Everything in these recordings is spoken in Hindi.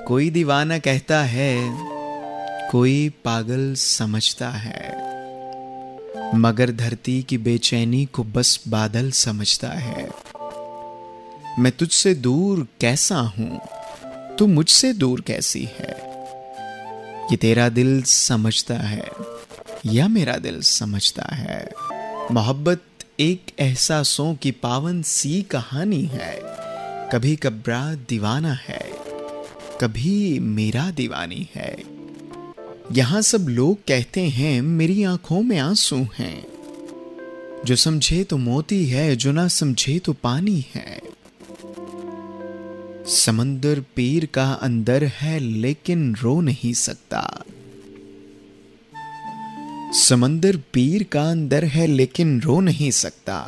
कोई दीवाना कहता है, कोई पागल समझता है, मगर धरती की बेचैनी को बस बादल समझता है। मैं तुझसे दूर कैसा हूं, तू मुझसे दूर कैसी है? ये तेरा दिल समझता है या मेरा दिल समझता है? मोहब्बत एक एहसासों की पावन सी कहानी है। कभी कब्रा दीवाना है, कभी मेरा दीवानी है। यहां सब लोग कहते हैं मेरी आंखों में आंसू हैं। जो समझे तो मोती है, जो ना समझे तो पानी है। समंदर पीर का अंदर है लेकिन रो नहीं सकता। समंदर पीर का अंदर है लेकिन रो नहीं सकता।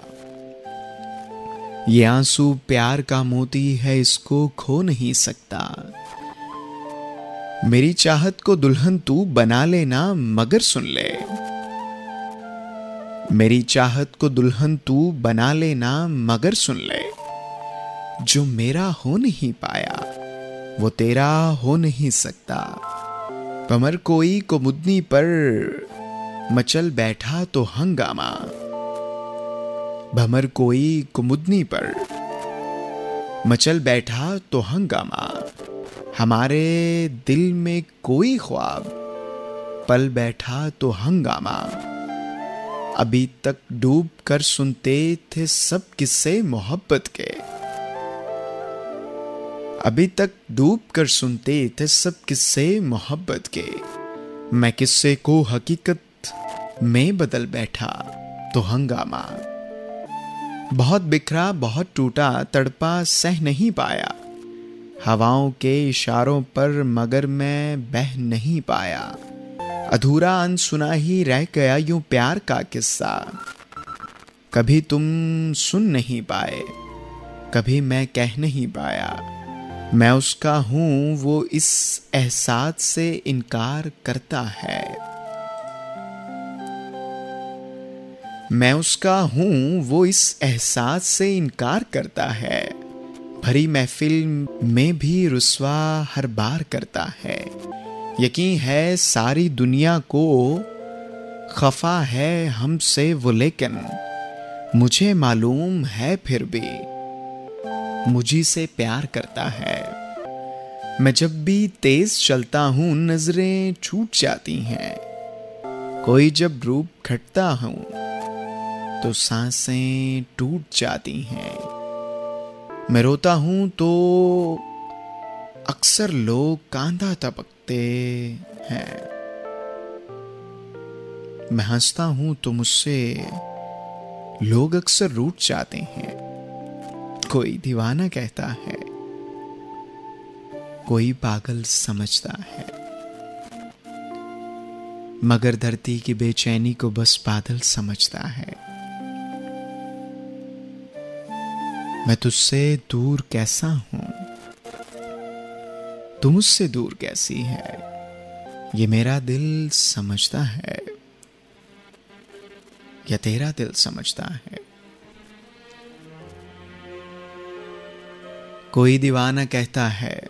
ये आंसू प्यार का मोती है, इसको खो नहीं सकता। मेरी चाहत को दुल्हन तू बना लेना, मगर सुन ले। मेरी चाहत को दुल्हन तू बना लेना, मगर सुन ले। जो मेरा हो नहीं पाया वो तेरा हो नहीं सकता। कमर कोई कुमुदनी पर मचल बैठा तो हंगामा। भमर कोई कुमुदनी पर मचल बैठा तो हंगामा। हमारे दिल में कोई ख्वाब पल बैठा तो हंगामा। अभी तक डूब कर सुनते थे सब किस्से मोहब्बत के। अभी तक डूब कर सुनते थे सब किस्से मोहब्बत के। मैं किस्से को हकीकत में बदल बैठा तो हंगामा। बहुत बिखरा, बहुत टूटा, तड़पा सह नहीं पाया हवाओं के इशारों पर, मगर मैं बह नहीं पाया। अधूरा अनसुना ही रह गया यूं प्यार का किस्सा। कभी तुम सुन नहीं पाए, कभी मैं कह नहीं पाया। मैं उसका हूं वो इस एहसास से इनकार करता है। मैं उसका हूं वो इस एहसास से इनकार करता है। भरी महफिल में भी रुस्वा हर बार करता है। यकीन है सारी दुनिया को खफा है हमसे वो, लेकिन मुझे मालूम है फिर भी मुझी से प्यार करता है। मैं जब भी तेज चलता हूं नजरें छूट जाती हैं। कोई जब रूप खटता हूं तो सांसें टूट जाती हैं। मैं रोता हूं तो अक्सर लोग कांधा टपकते हैं। मैं हंसता हूं तो मुझसे लोग अक्सर रूठ जाते हैं। कोई दीवाना कहता है, कोई पागल समझता है, मगर धरती की बेचैनी को बस बादल समझता है। मैं तुझसे दूर कैसा हूं, तू मुझसे दूर कैसी है? ये मेरा दिल समझता है या तेरा दिल समझता है? कोई दीवाना कहता है,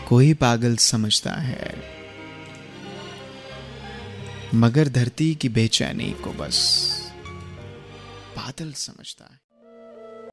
कोई पागल समझता है, मगर धरती की बेचैनी को बस बादल समझता है।